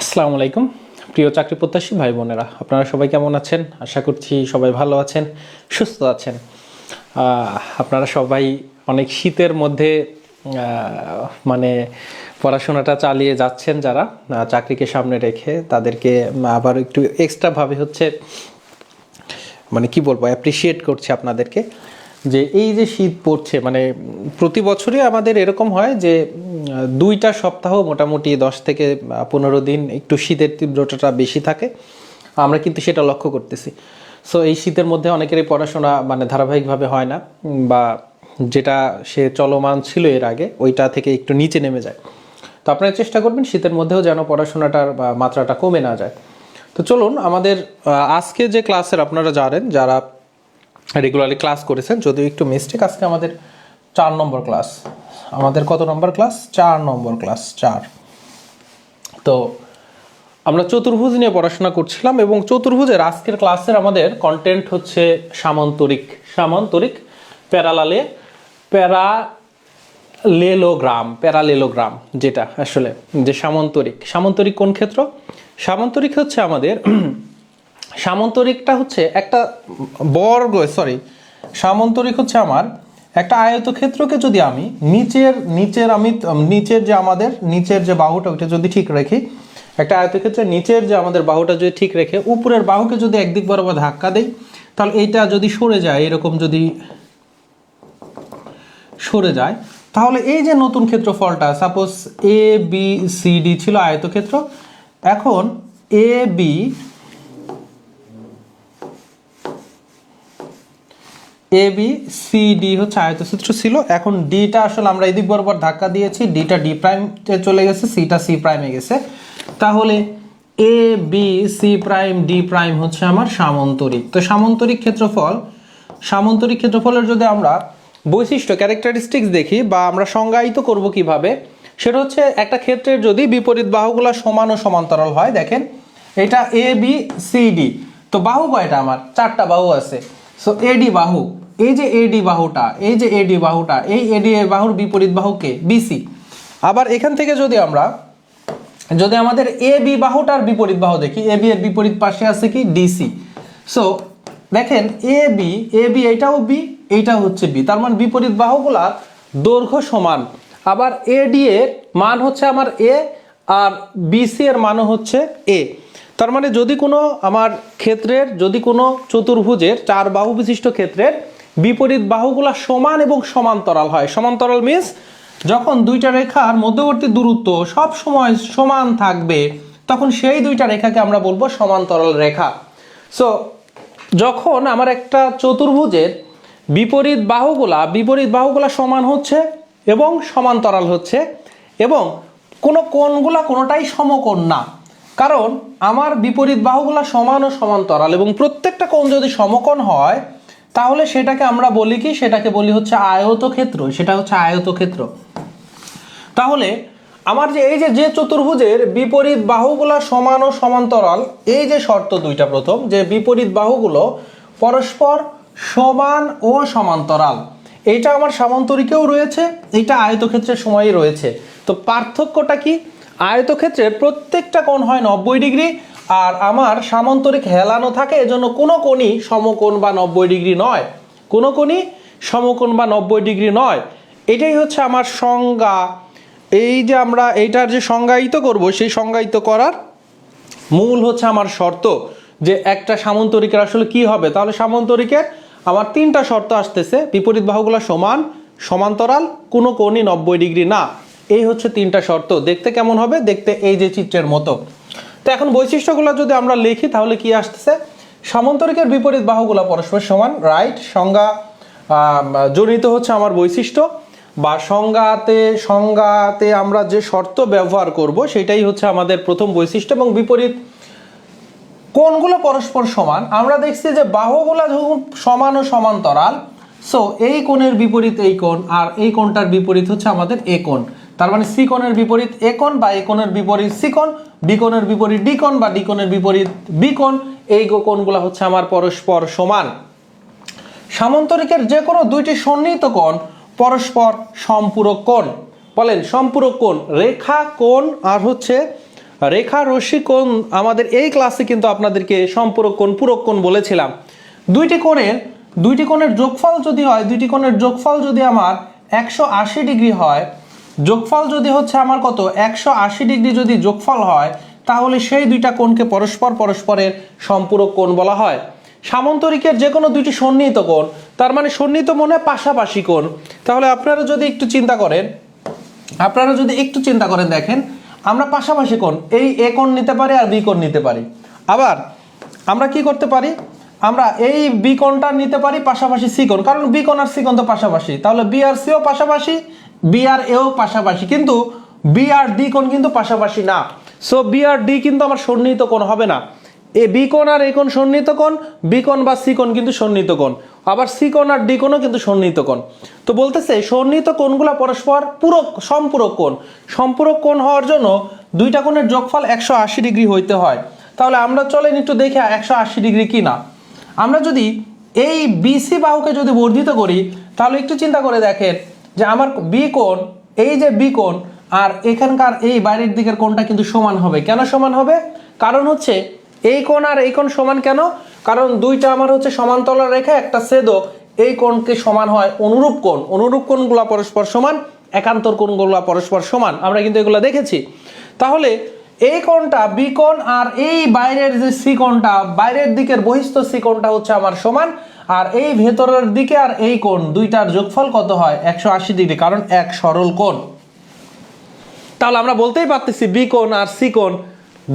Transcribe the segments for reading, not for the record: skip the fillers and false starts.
আসসালামু আলাইকুম প্রিয় চাকরি প্রত্যাশী ভাই বোনেরা, আপনারা সবাই কেমন আছেন? আশা করছি সবাই ভালো আছেন, সুস্থ আছেন। আপনারা সবাই অনেক শীতের মধ্যে মানে পড়াশোনাটা চালিয়ে যাচ্ছেন। যারা চাকরিকে সামনে রেখে তাদেরকে আবার একটু এক্সট্রাভাবে হচ্ছে মানে কি বলবো, অ্যাপ্রিসিয়েট করছি আপনাদেরকে যে এই যে শীত পড়ছে, মানে প্রতি বছরই আমাদের এরকম হয় যে 2টা সপ্তাহ মোটামুটি 10 থেকে 15 দিন একটু শীতের তীব্রতাটা বেশি থাকে। আমরা কিন্তু সেটা লক্ষ্য করতেছি। সো এই শীতের মধ্যে অনেকেরই পড়াশোনা মানে ধারাবাহিকভাবে হয় না, বা যেটা সে চলমান ছিল এর আগে ওইটা থেকে একটু নিচে নেমে যায়। তো আপনারা চেষ্টা করবেন শীতের মধ্যেও যেন পড়াশোনাটার মাত্রাটা কমে না যায়। তো চলুন আমাদের আজকে যে ক্লাসের, আপনারা জানেন যারা রেগুলারলি ক্লাস করেছেন, যদিও একটু মিস্টেক, আজকে আমাদের 4 নম্বর ক্লাস। আমাদের কত নম্বর ক্লাস? 4 নম্বর ক্লাস, 4। তো আমরা চতুর্ভুজ নিয়ে পড়াশোনা করছিলাম এবং চতুর্ভুজের আজকের ক্লাসের আমাদের কন্টেন্ট হচ্ছে সামান্তরিক। সামান্তরিক প্যারালেলোগ্রাম, যেটা আসলে যে সামান্তরিক। সামান্তরিক কোন ক্ষেত্র? সামান্তরিক হচ্ছে আমাদের সামান্তরিকটা হচ্ছে একটা সামান্তরিক হচ্ছে আমার একটা আয়তক্ষেত্রকে যদি আমি নিচের যে বাহুটা ওইটা যদি ঠিক রাখি, একটা আয়তক্ষেত্রের নিচের যে আমাদের বাহুটা যদি ঠিক রেখে উপরের বাহুকে যদি একদিক বরাবর ধাক্কা দেই, তাহলে এইটা যদি সরে যায়, এরকম যদি সরে যায়, তাহলে এই যে নতুন ক্ষেত্রফলটা, সাপোজ এ বি সি ডি ছিল আয়তক্ষেত্র, এখন এ বি সি ডি হচ্ছে আয়তক্ষেত্র ছিল। এখন ডিটা আসলে আমরা এদিক বরাবর ধাক্কা দিয়েছি, ডিটা ডি প্রাইম চলে গেছে, সিটা সি প্রাইমে গেছে। তাহলে A B C prime D prime হচ্ছে আমার সামান্তরিক। তো সামান্তরিক ক্ষেত্রফলের যদি আমরা বৈশিষ্ট্য ক্যারেক্টারিস্টিক্স দেখি বা আমরা সংজ্ঞায়িত করব কিভাবে, সেটা হচ্ছে একটা ক্ষেত্রের যদি বিপরীত বাহুগুলো সমান ও সমান্তরাল হয়। দেখেন এটা এ বি সি ডি, তো বাহু কয়টা? আমার 4টা বাহু আছে। সো এডি বাহু, এই যে এডি বাহুটা, এই এডি বাহুর বিপরীত বাহুকে বিসি। আবার এখান থেকে যদি আমাদের এ বি বাহুটার বিপরীত বাহু দেখি, এ বি এর বিপরীত পাশে আছে কি? ডিসি। সো দেখেন এ বি এইটাও বি, এইটা হচ্ছে বি, তার মানে বিপরীত বাহুগুলা দৈর্ঘ্য সমান। আবার এডি এর মান হচ্ছে আমার এ, আর বিসি এর মানও হচ্ছে এ। তার মানে যদি কোনো আমার ক্ষেত্রের, যদি কোনো চতুর্ভুজের 4 বাহু বিশিষ্ট ক্ষেত্রের বিপরীত বাহুগুলা সমান এবং সমান্তরাল হয়, সমান্তরাল মিন্স যখন 2টা রেখার মধ্যবর্তী দূরত্ব সব সময় সমান থাকবে, তখন সেই 2টা রেখাকে আমরা বলবো সমান্তরাল রেখা। সো যখন আমার একটা চতুর্ভুজের বিপরীত বাহুগুলা সমান হচ্ছে এবং সমান্তরাল হচ্ছে, এবং কোনো কোণগুলা কোনোটাই সমকোণ না, কারণ আমার বিপরীত বাহুগুলা সমান ও সমান্তরাল এবং প্রত্যেকটা কোণ যদি সমকোণ হয়, তাহলে সেটাকে আমরা বলি কি? সেটাকে বলি হচ্ছে আয়তক্ষেত্র। সেটা হচ্ছে আয়তক্ষেত্র। তাহলে আমার যে এই যে চতুর্ভুজের বিপরীত বাহুগুলো সমান ও সমান্তরাল, এই যে শর্ত দুইটা, প্রথম যে বিপরীত বাহুগুলো পরস্পর সমান ও সমান্তরাল, এইটা আমার সামান্তরিকেও রয়েছে, এইটা আয়তক্ষেত্রের সময়ই রয়েছে। তো পার্থক্যটা কি? আয়তক্ষেত্রের প্রত্যেকটা কোণ হয় 90 ডিগ্রি, আর আমার সামান্তরিক হেলানো থাকে, এজন্য কোনো কোণই সমকোণ বা 90 ডিগ্রি নয়, কোনো কোণই সমকোণ বা 90 ডিগ্রি নয়। এটাই হচ্ছে আমার সংজ্ঞা। এই যে আমরা এইটার যে সংজ্ঞায়িত করব, সেই সংজ্ঞায়িত করার মূল হচ্ছে আমার শর্ত যে একটা সামান্তরিকের আসলে কি হবে। তাহলে সামান্তরিকের আমার 3টা শর্ত আসতেছে: বিপরীত বাহুগুলো সমান, সমান্তরাল, কোনো কোণই 90 ডিগ্রি না। এই হচ্ছে 3টা শর্ত। দেখতে কেমন হবে? দেখতে এই যে চিত্রের মতো। তো এখন বৈশিষ্ট্যগুলো যদি আমরা লিখি, তাহলে কি আসতেছে? সামান্তরিকের বিপরীত বাহুগুলো পরস্পর সমান, রাইট। সংজ্ঞা জড়িত হচ্ছে আমার বৈশিষ্ট্য, বা সংজ্ঞাতে আমরা যে শর্ত ব্যবহার করব সেটাই হচ্ছে আমাদের প্রথম বৈশিষ্ট্য। এবং বিপরীত কোণগুলো পরস্পর সমান, আমরা দেখছি যে বাহুগুলো যখন সমান ও সমান্তরাল, সো এই কোণের বিপরীত এই কোণ, আর এই কোণটার বিপরীত হচ্ছে আমাদের এ কোণ। তার মানে সি কোণের বিপরীত এ কোণ, বা এ কোণের বিপরীত সি কোণ, বি কোণের বিপরীত ডি কোণ, বা ডি কোণের বিপরীত বি কোণ। এই কোণগুলো হচ্ছে আমার পরস্পর সমান। সামান্তরিকের যে কোনো 2টি সন্নিহিত কোণ পরস্পর সম্পূরক কোণ। বলেন সম্পূরক কোণ, রেখা কোণ আর হচ্ছে রেখা রশ্মি কোণ আমাদের এই ক্লাসে কিন্তু আপনাদেরকে সম্পূরক কোণ পূরক কোণ বলেছিলাম। দুইটি কোণের যোগফল যদি হয়, দুইটি কোণের যোগফল যদি আমার 180 ডিগ্রি হয়, যোগফল যদি হচ্ছে আমার কত 180 ডিগ্রি যদি যোগফল হয়, তাহলে সেই দুইটা কোণকে পরস্পরের সম্পূরক কোণ বলা হয়। সামান্তরিকের যে কোনো দুইটি সন্নিহিত কোণ, তার মানে সন্নিহিত মানে পাশাপাশি কোণ। তাহলে আপনারা যদি একটু চিন্তা করেন দেখেন, আমরা পাশাপাশি কোণ, এই এ কোণ নিতে পারি আর বি কোণ নিতে পারি। আবার আমরা কি করতে পারি, আমরা এই বি কোণটা নিতে পারি পাশাপাশি সি কোণ, কারণ বি কোণ আর সি কোণ তো পাশাপাশি। তাহলে বি আর সিও পাশাপাশি, বি আর এও পাশাপাশি, কিন্তু বি আর ডি কোণ কিন্তু পাশাপাশি না। সো বি আর ডি কিন্তু আমার সন্নিহিত কোণ হবে না। এ বি কোণ আর এ কোণ সন্নিহিত কোণ, বি কোণ বা সি কোণ কিন্তু সন্নিহিত কোণ, আবার সি কোণ আর ডি কোণও কিন্তু সন্নিহিত কোণ। তো বলতেছে সন্নিহিত কোণগুলো পরস্পর সম্পূরক কোণ। সম্পূরক কোণ হওয়ার জন্য দুইটা কোণের যোগফল 180 ডিগ্রি হইতে হয়। তাহলে আমরা চলেন একটু দেখে 180 ডিগ্রি কি না। আমরা যদি এই বিসি বাহুকে যদি বর্ধিত করি, তাহলে একটু চিন্তা করে দেখেন যে আমার বি কোণ, এই যে বি কোণ আর এখানকার এই বাইরের দিকের কোণটা কিন্তু সমান হবে। কেন সমান হবে? কারণ হচ্ছে এই কোণ আর এই কোণ সমান কেন? কারণ দুইটা আমার হচ্ছে সমান্তরাল রেখা, একটা ছেদক, এই কোণকে সমান হয় অনুরূপ কোণ। অনুরূপ কোণগুলো পরস্পর সমান, একান্তর কোণগুলো পরস্পর সমান, আমরা কিন্তু এগুলো দেখেছি। তাহলে এই কোণটা বি কোণ আর এই বাইরের যে সি কোণটা, বাইরের দিকের বহিস্থ সি কোণটা হচ্ছে আমার সমান, আর এই ভেতরের দিকে আর এই কোণ দুইটার যোগফল কত হয়? 180 ডিগ্রি, কারণ এক সরল কোণ। তাহলে আমরা বলতেই পারতেছি বি কোণ আর সি কোণ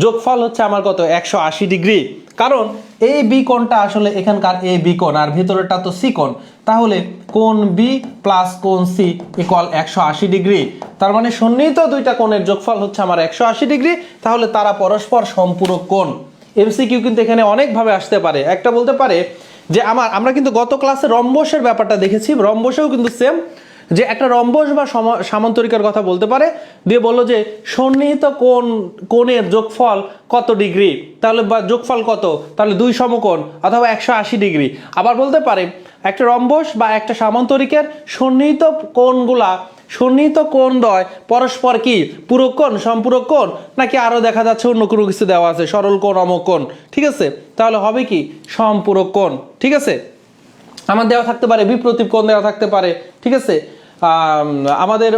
যোগফল হচ্ছে আমার কত? 180 ডিগ্রি। কারণ এই বি কোণটা আসলে এখানকার এ বি কোণ আর ভেতরেরটা তো সি কোণ। তাহলে কোণ বি প্লাস কোণ সি ইকুয়াল 180 ডিগ্রি। তার মানে সন্নিহিত দুইটা কোণের যোগফল হচ্ছে আমার 180 ডিগ্রি। তাহলে তারা পরস্পর সম্পূরক কোণ। এমসিকিউ কিন্তু এখানে অনেকভাবে আসতে পারে। একটা বলতে পারে যে আমরা কিন্তু গত ক্লাসে রম্বসের ব্যাপারটা দেখেছি, রম্বসেও কিন্তু সেম, যে একটা রম্বস বা সামান্তরিকের কথা বলতে পারে, দিয়ে বললো যে সন্নিহিত কোণের যোগফল কত ডিগ্রি, তাহলে বা যোগফল কত, তাহলে দুই সমকোণ অথবা 180 ডিগ্রি। আবার বলতে পারে একটা রম্বস বা একটা সামান্তরিকের সন্নিহিত কোণদ্বয় পরস্পর কি পূরক কোণ, সম্পূরক কোণ, নাকি আরো দেখা যাচ্ছে অন্য কোনো কিছু দেওয়া আছে, সরল কোণ, অমক কোণ, ঠিক আছে? তাহলে হবে কি সম্পূরক কোণ, ঠিক আছে? আমার দেওয়া থাকতে পারে বিপ্রতীপ কোণ দেওয়া থাকতে পারে, ঠিক আছে? আমাদের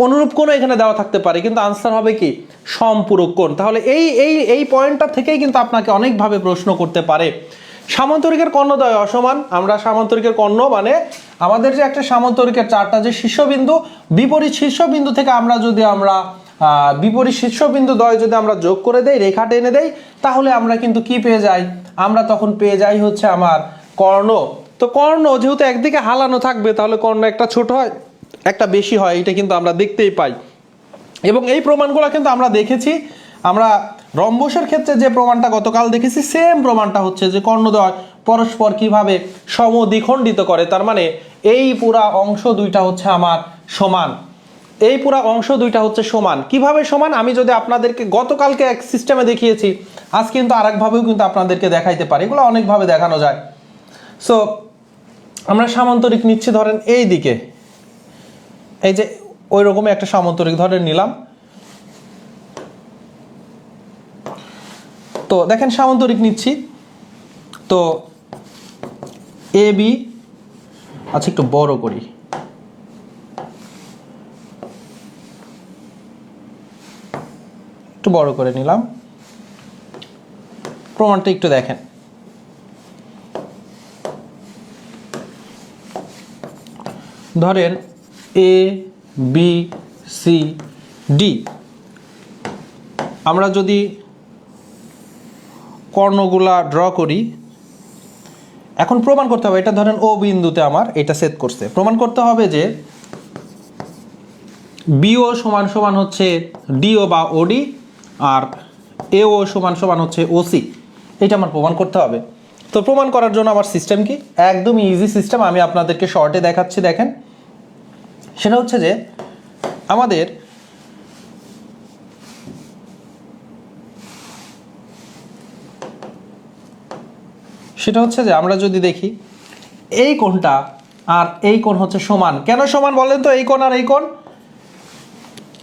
অনুরূপ কোণ এখানে দেওয়া থাকতে পারে, কিন্তু আনসার হবে কি সম্পূরক কোণ। তাহলে এই পয়েন্টটা থেকেই কিন্তু আপনাকে অনেকভাবে প্রশ্ন করতে পারে। সামান্তরিকের কর্ণদ্বয় অসমান, আমরা সামান্তরিকের কর্ণ মানে আমাদের যে একটা সামান্তরিকের চারটা যে শীর্ষবিন্দু, বিপরীত শীর্ষবিন্দু থেকে বিপরীত শীর্ষবিন্দু দ্বয় যদি আমরা যোগ করে দেই, রেখা টেনে দেই, তাহলে আমরা কিন্তু কি পেয়ে যাই? আমরা তখন পেয়ে যাই হচ্ছে আমার কর্ণ। তো কর্ণ যেহেতু একদিকে হালানো থাকবে, তাহলে কর্ণ একটা ছোট হয় একটা বেশি হয়, এটা কিন্তু আমরা দেখতেই পাই। এবং এই প্রমাণগুলো কিন্তু আমরা দেখেছি, আমরা রম্বসের ক্ষেত্রে যে প্রমাণটা গতকাল দেখেছি, সেম প্রমাণটা হচ্ছে যে কর্ণদ্বয় পরস্পর কিভাবে সমদ্বিখণ্ডিত করে। তার মানে এই পুরা অংশ দুইটা হচ্ছে আমার সমান, এই পুরা অংশ দুইটা হচ্ছে সমান। কিভাবে সমান? আমি যদি আপনাদেরকে গতকালকে এক সিস্টেমে দেখিয়েছি, আজ কিন্তু আরেকভাবেও কিন্তু আপনাদেরকে দেখাইতে পারি, এগুলো অনেকভাবে দেখানো যায়। সো আমরা সামান্তরিক নিচ্ছি, ধরেন এই দিকে, এই যে ওই রকমই একটা সামান্তরিক ধরে নিলাম। তো দেখেন সামান্তরিক নিচ্ছি, তো এ বি, আচ্ছা একটু বড় করি, একটু বড় করে নিলাম। প্রমাণটা একটু দেখেন, ধরেন এ বি সি ডি, আমরা যদি কর্ণগুলা ড্র করি, এখন প্রমাণ করতে হবে, এটা ধরেন ও বিন্দুতে আমার এটা সেট করছে, প্রমাণ করতে হবে যে বিও সমান সমান হচ্ছে ডিও বা ওডি, আর এও সমান সমান হচ্ছে ওসি, এটা আমার প্রমাণ করতে হবে। তো প্রমাণ করার জন্য আমার সিস্টেম কি, একদম ইজি সিস্টেম, আমি আপনাদেরকে শর্টে দেখাচ্ছি। দেখেন, সেটা হচ্ছে যে আমাদের আমরা যদি দেখি এই কোণটা আর এই কোণ হচ্ছে সমান। কেন সমান বলেন তো? এই কোণ আর এই কোণ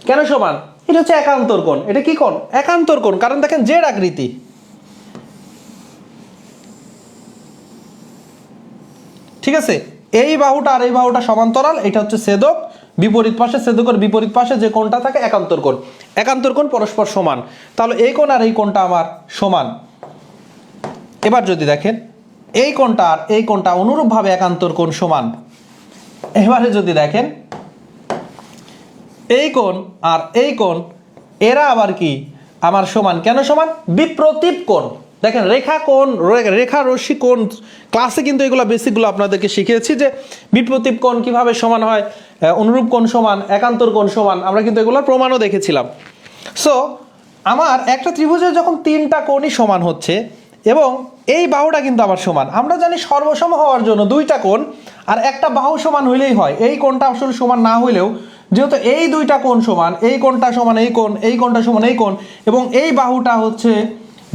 কেন সমান? এটা হচ্ছে একান্তর কোণ। এটা কি কোণ? একান্তর কোণ। কারণ দেখেন জেড আকৃতি, ঠিক আছে? এই বাহুটা আর এই বাহুটা সমান্তরাল, এটা হচ্ছে ছেদক, বিপরীত পাশে ছেদকের বিপরীত পাশে যে কোণটা থাকে একান্তর কোণ। একান্তর কোণ পরস্পর সমান, তাহলে এই কোণ আর এই কোণটা আমার সমান। এবার যদি দেখেন এই কোণটা আর এই কোণটা অনুরূপভাবে একান্তর কোণ সমান। এবারে যদি দেখেন এই কোণ আর এই কোণ এরা আবার কি আমার সমান। কেন সমান? বিপ্রতীপ কোণ। দেখেন রেখা কোণ, রেখা রশ্মি কোণ, ক্লাসে কিন্তু এগুলো বেসিকগুলো আপনাদেরকে শিখিয়েছি যে বিপ্রতীপ কোণ কিভাবে সমান হয়, অনুরূপ কোণ সমান, একান্তর কোণ সমান, আমরা কিন্তু এগুলোর প্রমাণও দেখেছিলাম। সো আমার একটা ত্রিভুজের যখন তিনটা কোণই সমান হচ্ছে এবং এই বাহুটা কিন্তু আবার সমান, আমরা জানি সর্বসম হওয়ার জন্য দুইটা কোণ আর একটা বাহু সমান হইলেই হয়। এই কোণটা আসলে সমান না হইলেও যেহেতু এই দুইটা কোণ সমান, এই কোণটা সমান এই কোণ, এই কোণটা সমান এই কোণ, এবং এই বাহুটা হচ্ছে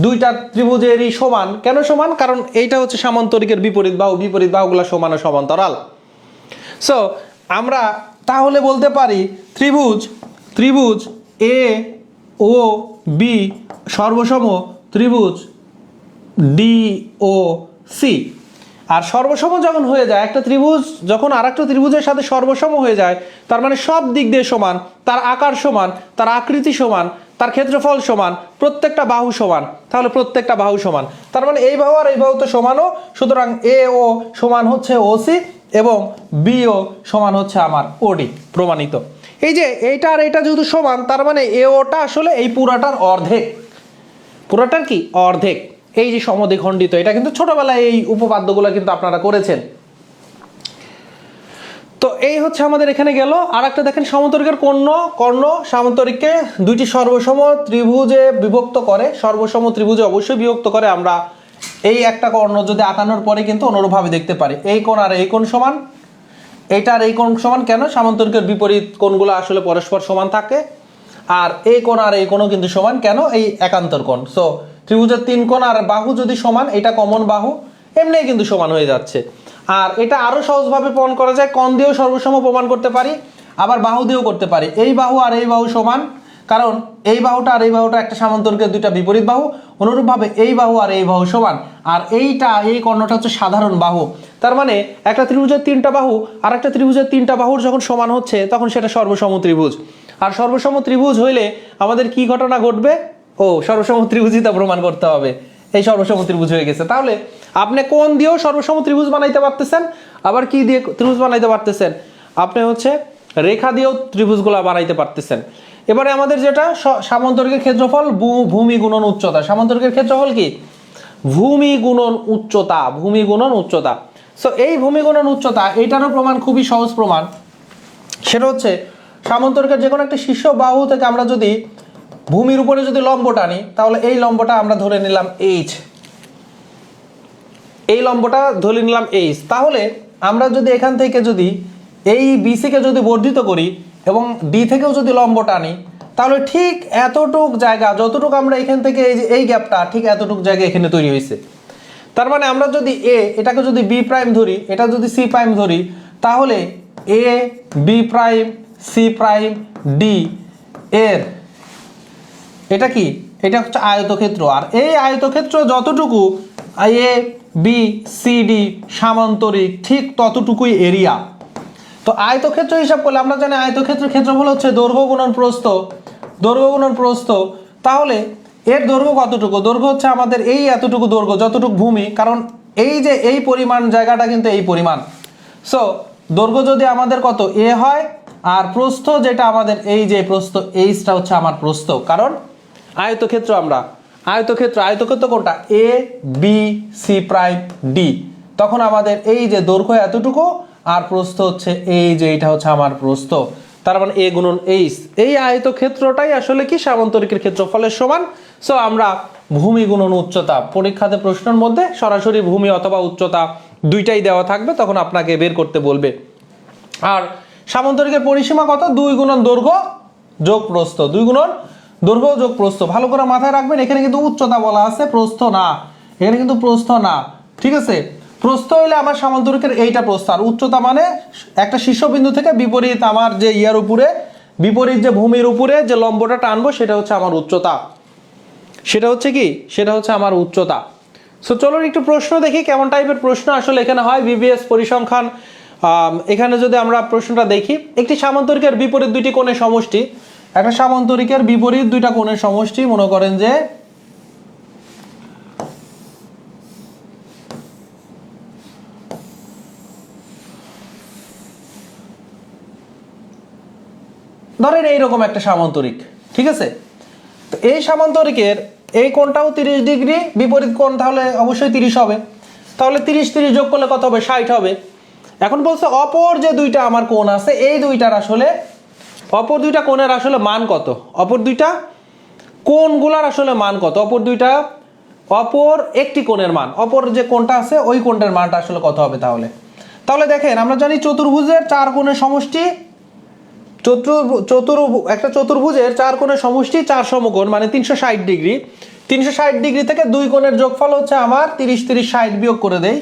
দুইটা ত্রিভুজেরই সমান। কেন সমান? কারণ এইটা হচ্ছে সামান্তরিকের বিপরীত বাহু, বিপরীত বাহুগুলো সমান ও সমান্তরাল। সো আমরা তাহলে বলতে পারি ত্রিভুজ এ ও বি সর্বসম ত্রিভুজ ডি ও সি। আর সর্বসম যখন হয়ে যায়, একটা ত্রিভুজ যখন আর একটা ত্রিভুজের সাথে সর্বসম হয়ে যায়, তার মানে সব দিক দিয়ে সমান, তার আকার সমান, তার আকৃতি সমান, তার ক্ষেত্রফল সমান, প্রত্যেকটা বাহু সমান। তাহলে প্রত্যেকটা বাহু সমান, তার মানে এই বাহু আর এই বাহু তো সমানও, সুতরাং এ ও সমান হচ্ছে ওসি এবং বি ও সমান হচ্ছে আমার ওডি। প্রমাণিত। এই যে এইটা আর এইটা যেহেতু সমান, তার মানে এ ওটা আসলে এই পুরাটার অর্ধেক। পুরাটার কি? অর্ধেক। এই যে সমদ্বিখণ্ডিত, এটা কিন্তু ছোটবেলায় এই উপপাদ্যগুলো কিন্তু আপনারা করেছেন। তো এই হচ্ছে আমাদের এখানে গেল। আর একটা দেখেন সামান্তরিকের কর্ণ সামান্তরিককে দুইটি সর্বসম ত্রিভুজে বিভক্ত করে, সর্বসম ত্রিভুজে অবশ্যই বিভক্ত করে। আমরা এই একটা কর্ণ যদি আঁকানোর পরে কিন্তু অনুরূপভাবে দেখতে পারি এই কোণ আর এই কোণ সমান, এইটা আর এই কোণ সমান। কেন? সামান্তরিকের বিপরীত কোণগুলো আসলে পরস্পর সমান থাকে। আর এই কোণ আর এই কোণও কিন্তু সমান। কেন? এই একান্তর কোণ। সো ত্রিভুজের তিন কোণ আর বাহু যদি সমান, এটা কমন বাহু, এমনি কিন্তু সমান হয়ে যাচ্ছে। আর এটা আরো সহজভাবে প্রমাণ করা যায়, কোণ দিয়েও সর্বসম প্রমাণ করতে পারি, আবার বাহু দিয়েও করতে পারি। এই বাহু আর এই বাহু সমান, কারণ এই বাহুটা আর এই বাহুটা একটা সামান্তরিকের দুইটা বিপরীত বাহু, অনুরূপভাবে এই বাহু আর এই বাহু সমান। আর এই কর্ণটা হচ্ছে সাধারণ বাহু। তার মানে একটা ত্রিভুজের তিনটা বাহু আর একটা ত্রিভুজের তিনটা বাহুর যখন সমান হচ্ছে, তখন সেটা সর্বসম ত্রিভুজ। আর সর্বসম ত্রিভুজ হইলে আমাদের কি ঘটনা ঘটবে? সর্বসম ত্রিভুজই তা প্রমাণ করতে হবে। এই সর্বসম ত্রিভুজ হয়ে গেছে। তাহলে আপনি কোণ দিয়েও সর্বসম ত্রিভুজ বানাইতে পারতেছেন, আবার কি দিয়ে ত্রিভুজ বানাইতে পারতেছেন? আপনি হচ্ছে রেখা দিয়েও ত্রিভুজগুলা বানাইতে পারতেছেন। এবারে আমাদের যেটা সামান্তরিকের ক্ষেত্রফল ভূমি গুণন উচ্চতা। সামান্তরিকের ক্ষেত্রফল কি? ভূমি গুণন উচ্চতা। ভূমি গুণন উচ্চতা। সো এই ভূমি গুণন উচ্চতা, এইটারও প্রমাণ খুবই সহজ প্রমাণ। সেটা হচ্ছে সামান্তরিকের যে কোনো একটা শীর্ষ বাহু থেকে আমরা যদি ভূমির উপরে যদি লম্ব টানি, তাহলে এই লম্বটা আমরা ধরে নিলাম এইচ। এই লম্বটা ধরে নিলাম এইচ। তাহলে আমরা যদি এখান থেকে যদি এই বিসিকে যদি বর্ধিত করি এবং ডি থেকেও যদি লম্ব টানি, তাহলে ঠিক এতটুক জায়গা, যতটুকু আমরা এখান থেকে এই গ্যাপটা, ঠিক এতটুক জায়গা এখানে তৈরি হয়েছে। তার মানে আমরা যদি এটাকে যদি বি প্রাইম ধরি, এটা যদি সি প্রাইম ধরি, তাহলে A B prime C prime D এর এটা কি? এটা হচ্ছে আয়তক্ষেত্র। আর এই আয়তক্ষেত্র যতটুকু এ বি সি ডি সামান্তরিক, ঠিক ততটুকুই এরিয়া। তো আয়তক্ষেত্র হিসাব করলে আমরা জানি আয়তক্ষেত্রের ক্ষেত্রফল হচ্ছে দৈর্ঘ্য গুণন প্রস্থ। দৈর্ঘ্য গুণন প্রস্থ। তাহলে এর দৈর্ঘ্য কতটুকু? দৈর্ঘ্য হচ্ছে আমাদের এই এতটুকু দৈর্ঘ্য, যতটুকু ভূমি, কারণ এই যে এই পরিমাণ জায়গাটা কিন্তু এই পরিমাণ। সো দৈর্ঘ্য যদি আমাদের কত? এ হয়, আর প্রস্থ যেটা আমাদের এই যে প্রস্থ এইচটা হচ্ছে আমার প্রস্থ। কারণ আয়তক্ষেত্র, আমরা আয়তক্ষেত্র কোনটা? এ বি সি প্রাইম ডি। তখন আমাদের এই যে দৈর্ঘ্য এতটুকু আর প্রস্থ হচ্ছে এই যে এটা হচ্ছে আমার প্রস্থ। তার মানে এ গুণন এইচ। এই আয়তক্ষেত্রটাই আসলে কি? সামান্তরিকের ক্ষেত্রফলের সমান। সো আমরা ভূমি গুণন উচ্চতা, পরীক্ষাতে প্রশ্নের মধ্যে সরাসরি ভূমি অথবা উচ্চতা দুইটাই দেওয়া থাকবে, তখন আপনাকে বের করতে বলবে। আর সামান্তরিকের পরিসীমা কত? 2 গুণন দৈর্ঘ্য যোগ প্রস্থ। 2 গুণন দৈর্ঘ্য যোগ প্রস্থ। ভালো করে মাথায় রাখবেন, এখানে কিন্তু উচ্চতা বলা আছে, প্রস্থ না। এখানে কিন্তু প্রস্থ না, ঠিক আছে? প্রস্থ হইলে আমার সামান্তরিকের এইটা প্রস্থ, আর উচ্চতা মানে একটা শীর্ষবিন্দু থেকে বিপরীত আমার যে ইয়ার উপরে বিপরীত যে ভূমির উপরে যে লম্বটা টানবো সেটা হচ্ছে আমার উচ্চতা, সেটা হচ্ছে কি, সেটা হচ্ছে আমার উচ্চতা। সো চলুন একটু প্রশ্ন দেখি কেমন টাইপের প্রশ্ন আসলে এখানে হয় বিবিএস পরিসংখ্যান। এখানে যদি আমরা প্রশ্নটা দেখি, একটি সামান্তরিকের বিপরীত দুইটি কোণের সমষ্টি, একটা সামান্তরিকের বিপরীত দুইটা কোণের সমষ্টি, মনে করেন যে ধরেন এইরকম একটা সামান্তরিক, ঠিক আছে। তো এই সামান্তরিকের এই কোণটাও 30 ডিগ্রি, বিপরীত কোণ তাহলে অবশ্যই 30 হবে, তাহলে 30 যোগ করলে কত হবে, 60 হবে। এখন বলছে অপর যে দুইটা আমার কোণ আছে, এই দুইটার আসলে অপর দুইটা কোণের আসলে মান কত, অপর দুইটা কোণগুলার আসলে মান কত, অপর একটি কোণের মান, অপর যে কোণটা আছে ওই কোণটার মানটা আসলে কত হবে। তাহলে দেখেন আমরা জানি চতুর্ভুজের 4 কোণের সমষ্টি, একটা চতুর্ভুজের 4 কোণের সমষ্টি 4 সমকোণ মানে 360 ডিগ্রি। 360 ডিগ্রি থেকে দুই কোণের যোগফল হচ্ছে আমার 30 30 60 বিয়োগ করে দেই,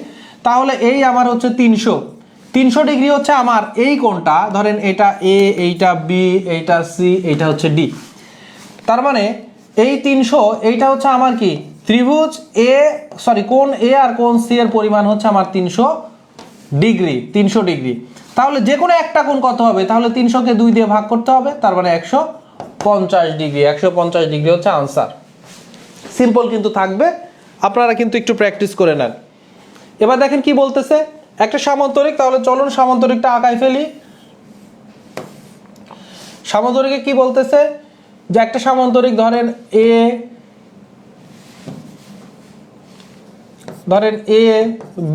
তাহলে এই আমার হচ্ছে 300 ডিগ্রি হচ্ছে আমার এই কোণটা, ধরেন এটা এ, এইটা বি, এইটা সি, এইটা হচ্ছে ডি। তার মানে এই 300, এইটা হচ্ছে আমার কি ত্রিভুজ কোণ এ আর কোণ সি এর পরিমাণ হচ্ছে আমার 300 ডিগ্রি। তাহলে যে কোনো একটা কোণ কত হবে, তাহলে 300কে 2 দিয়ে ভাগ করতে হবে, তার মানে 150 ডিগ্রি। 150 ডিগ্রি হচ্ছে আনসার। সিম্পল কিন্তু থাকবে, আপনারা কিন্তু একটু প্র্যাকটিস করে নেন। এবার দেখেন কি বলতেছে, একটা সামান্তরিক, তাহলে চলুন সামান্তরিকটা আঁকাই ফেলি। সামান্তরিকে কি বলতেছে, যে একটা সামান্তরিক ধরেন এ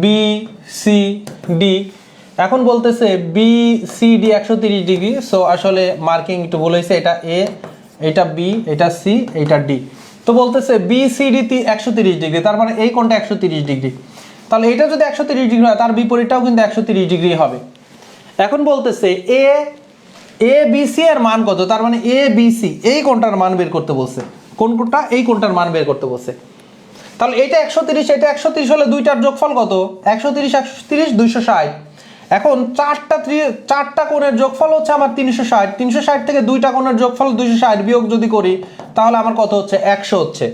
বি সি ডি, এখন বলতেছে B C D 130 degree. So আসলে মার্কিং একটু বলেছে, এটা এ, এটা বি, এটা সি, এটা ডি। তো বলতেছে বি সি ডি 130 ডিগ্রি, তার মানে এই কোণটা 130 ডিগ্রি। তাহলে এটা যদি 130 ডিগ্রি হয়, তার বিপরীতটাও কিন্তু 130 ডিগ্রি হবে। এখন বলতেছে এ বি সি এর মান কত, তার মানে এ বি সি এই কোণটার মান বের করতে বলছে, কোন কোণটা, এই কোণটার মান বের করতে বলছে। তাহলে এটা 130, এটা 130 হলে দুইটার যোগফল কত, 130 130 260। এখন চারটা কোণের যোগফল হচ্ছে আমার 360। 360 থেকে দুইটা কোণের যোগফল 260 বিয়োগ যদি করি, তাহলে আমার কত হচ্ছে, 100 হচ্ছে,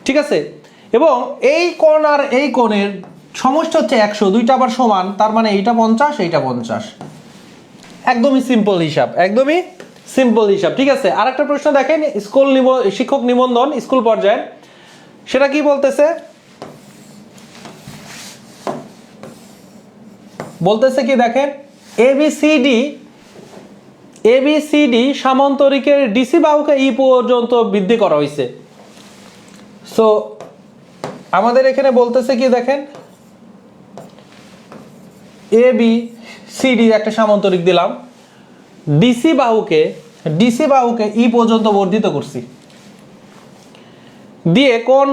ঠিক আছে। এবং এই কোণ আর এই কোণের সমষ্টি হচ্ছে 100, দুইটা আবার সমান, তার মানে এইটা 50, এইটা 50। একদমই সিম্পল হিসাব, ঠিক আছে। আরেকটা প্রশ্ন দেখেন, শিক্ষক নিবন্ধন স্কুল পর্যায়ে, সেটা কি বলতেছে, কি দেখেন, এবিসিডি সামান্তরিকের ডিসি বাহুকে ই পর্যন্ত বৃদ্ধি করা হয়েছে। সো আমাদের এখানে বলতেছে কি দেখেন, এবিসিডি একটা সামান্তরিক দিলাম, ডিসি বাহুকে ই পর্যন্ত বর্ধিত করছি, দিয়ে কোণ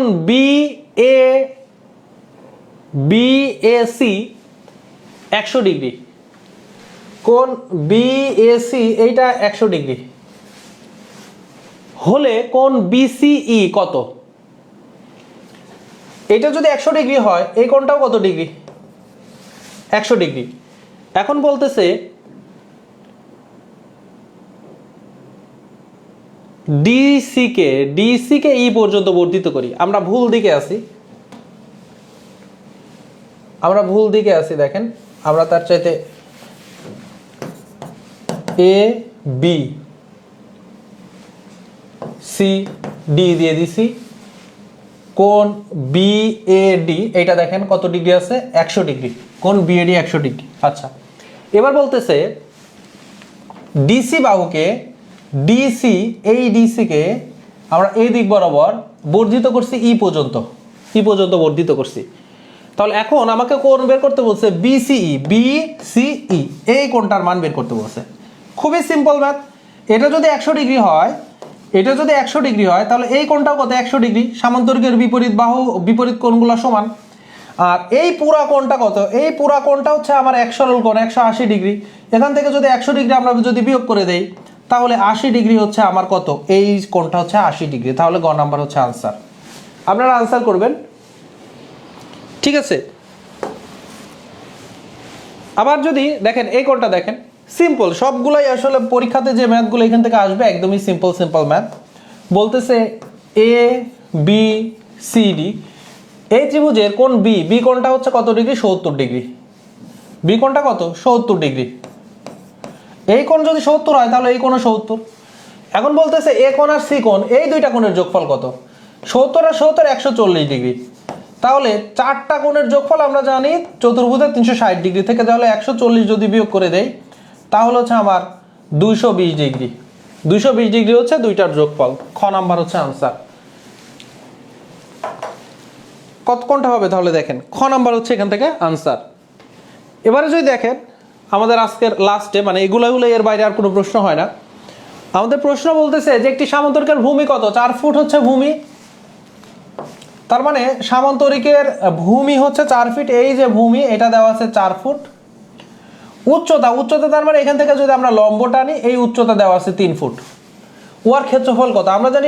বিএসি 100 ডিগ্রি, কোণ বিএসি এইটা 100 ডিগ্রি হলে কোণ বিসিই কত, এটা যদি 100 ডিগ্রি হয়, এই কোণটাও কত ডিগ্রি, 100 ডিগ্রি। এখন বলতেছে ডিসি কে ই পর্যন্ত বর্ধিত করি। আমরা ভুল দিকে আছি, দেখেন আমরা তার চাইতে এ বি সি ডি দিয়ে দিছি, কোণ বিএডি এইটা দেখেন কত ডিগ্রি আছে, 100 ডিগ্রি, কোণ বিএডি 100 ডিগ্রি। আচ্ছা, এবার বলতেছে ডিসি বাহুকে এই ডিসিকে আমরা এই দিক বরাবর বর্ধিত করছি ই পর্যন্ত বর্ধিত করছি। তাহলে এখন আমাকে কোণ বের করতে বলছে বিসিই এই কোণটার মান বের করতে বলছে। খুবই সিম্পল ম্যাথ। এটা যদি 100 ডিগ্রি হয়, তাহলে এই কোণটাও কত, 100 ডিগ্রি। সামান্তরিকের বিপরীত কোণগুলো সমান। আর এই পুরা কোণটা কত, এই পুরা কোণটা হচ্ছে আমার এক সরল কোণ 180 ডিগ্রি। এখান থেকে যদি 100 ডিগ্রি আমরা যদি বিয়োগ করে দেই, তাহলে 80 ডিগ্রি হচ্ছে আমার কত, এই কোণটা হচ্ছে 80 ডিগ্রি। তাহলে গ নাম্বার হচ্ছে আনসার। আপনারা আনসার করবেন, ঠিক আছে। আবার যদি দেখেন এই কোণটা দেখেন, সিম্পল, সবগুলাই আসলে পরীক্ষাতে যে ম্যাথগুলো এখান থেকে আসবে একদমই সিম্পল ম্যাথ। বলতেছে এ বি সি ডি, এই ত্রিভুজের কোণ বি কোণটা হচ্ছে কত ডিগ্রি? 70 ডিগ্রি। বি কোণটা কত? 70 ডিগ্রি। এই কোণ যদি 70 হয় তাহলে এই কোণও 70। এখন বলতেছে এ কোণ আর সি কোণ, এই দুইটা কোণের যোগফল কত? 70 আর 70 140 ডিগ্রি। তাহলে চারটা কোণের যোগফল আমরা জানি চতুর্ভুজের 360 ডিগ্রি থেকে, তাহলে 140 যদি বিয়োগ করে দেই তাহলে হচ্ছে আমার 220 ডিগ্রি। 220 ডিগ্রি হচ্ছে দুইটার যোগফল। খ নাম্বার হচ্ছে আনসার। কত কোনটা হবে তাহলে দেখেন, খ নাম্বার হচ্ছে এখান থেকে আনসার। এবারে যদি দেখেন আমাদের আজকের লাস্টে, মানে এগুলো এর বাইরে আর কোনো প্রশ্ন হয় না। আমাদের প্রশ্ন বলতেছে যে একটি সামান্তরিকের ভূমি কত? 4 ফুট হচ্ছে ভূমি। তার মানে সামান্তরিকের ভূমি হচ্ছে 4 ফিট। এই যে ভূমি এটা দেওয়া আছে 4 ফুট। উচ্চতা তার মানে এখান থেকে যদি আমরা লম্ব টানি এই উচ্চতা দেওয়া আছে 3 ফুট। ওর ক্ষেত্রফল কত? আমরা জানি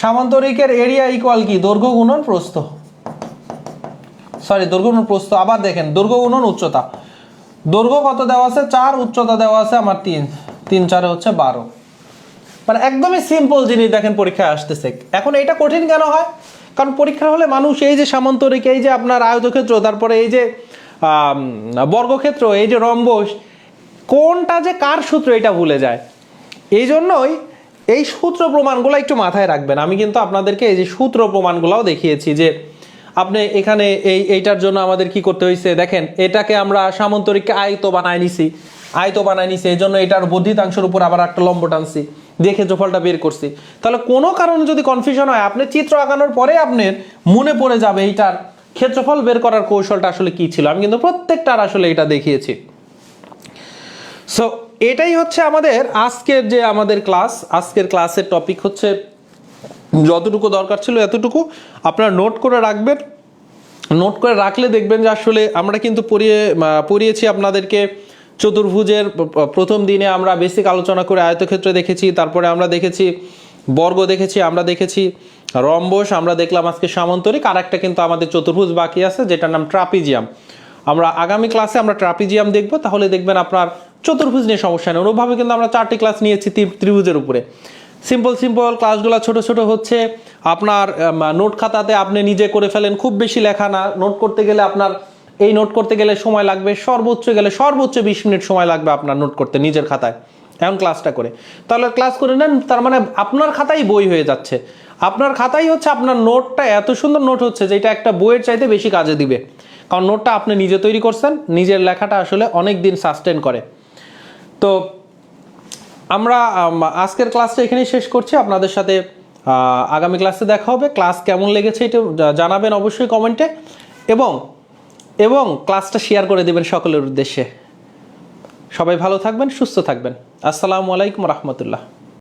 সামান্তরিকের এরিয়া ইকুয়াল কি? দৈর্ঘ্য গুণন প্রস্থ। দৈর্ঘ্য গুণন প্রস্থ। আবার দেখেন দৈর্ঘ্য গুণন উচ্চতা। দৈর্ঘ্য কত দেওয়া আছে? 4, উচ্চতা দেওয়া আছে আমার 3, 3 4 হচ্ছে 12। মানে একদমই সিম্পল জিনিস দেখেন পরীক্ষায় আসতেছে। এখন এটা কঠিন কেন হয়? কারণ পরীক্ষা হলে মানুষ এই যে সামান্তরিক, এই যে আপনার আয়তক্ষেত্র, তারপরে এই যে বর্গক্ষেত্র, এই যে রম্বস, কোনটা যে কার সূত্র এটা ভুলে যায়। এই জন্যই এই সূত্র প্রমাণগুলো একটু মাথায় রাখবেন। আমি কিন্তু আপনাদেরকে এই যে সূত্র প্রমাণগুলোও দেখিয়েছি যে আপনি এখানে এইটার জন্য আমাদের কি করতে হয়েছে দেখেন, এটাকে আমরা সামান্তরিককে আয়ত বানায় নিছি, এই জন্য এটার বর্ধিতাংশের উপর আবার একটা লম্ব টানছি, দিয়ে ক্ষেত্রফলটা বের করছি। তাহলে কোনো কারণে যদি কনফিউশন হয়, আপনি চিত্র আঁকানোর পরে আপনার মনে পড়ে যাবে এইটার ক্ষেত্রফল বের করার কৌশলটা আসলে কি ছিল। আমি কিন্তু প্রত্যেকটার আসলে এটা দেখিয়েছি। সো এটাই হচ্ছে আমাদের আজকের ক্লাস। আজকের ক্লাসের টপিক হচ্ছে যতটুকু দরকার ছিল এতটুকু। আপনারা নোট করে রাখবেন। নোট করে রাখলে দেখবেন যে আসলে আমরা কিন্তু পড়িয়েছি আপনাদেরকে চতুর্ভুজের প্রথম দিনে আমরা বেসিক আলোচনা করে আয়তক্ষেত্র দেখেছি, তারপরে আমরা দেখেছি বর্গ দেখেছি, আমরা দেখেছি রম্বস, আমরা দেখলাম আজকে সামান্তরিক। আর একটা কিন্তু আমাদের চতুর্ভুজ বাকি আছে যেটার নাম ট্রাপিজিয়াম। আমরা আগামী ক্লাসে আমরা ট্রাপিজিয়াম দেখব। তাহলে দেখবেন আপনার চতুর্ভুজ নিয়ে সমস্যা নেই। অনুভাবে কিন্তু আমরা 4টি ক্লাস নিয়েছি ত্রিভুজের উপরে। সিম্পল ক্লাসগুলো ছোট ছোট হচ্ছে। আপনার নোট খাতাতে আপনি নিজে করে ফেলেন, খুব বেশি লেখা না। নোট করতে গেলে সময় লাগবে সর্বোচ্চ 20 মিনিট সময় লাগবে আপনার নোট করতে নিজের খাতায়। এখন ক্লাসটা করে তাহলে ক্লাস করে নেন, তার মানে আপনার খাতাই বই হয়ে যাচ্ছে। আপনার খাতাই হচ্ছে আপনার নোটটা, এত সুন্দর নোট হচ্ছে যেটা একটা বইয়ের চাইতে বেশি কাজে দিবে। কারণ নোটটা আপনি নিজে তৈরি করছেন, নিজের লেখাটা আসলে অনেক দিন সাস্টেন করে। তো আমরা আজকের ক্লাসটা এখানেই শেষ করছি। আপনাদের সাথে আগামী ক্লাসে দেখা হবে। ক্লাস কেমন লেগেছে এটা জানাবেন অবশ্যই কমেন্টে, এবং ক্লাসটা শেয়ার করে দেবেন সকলের উদ্দেশ্যে। সবাই ভালো থাকবেন, সুস্থ থাকবেন। আসসালামু আলাইকুম রহমতুল্লাহ।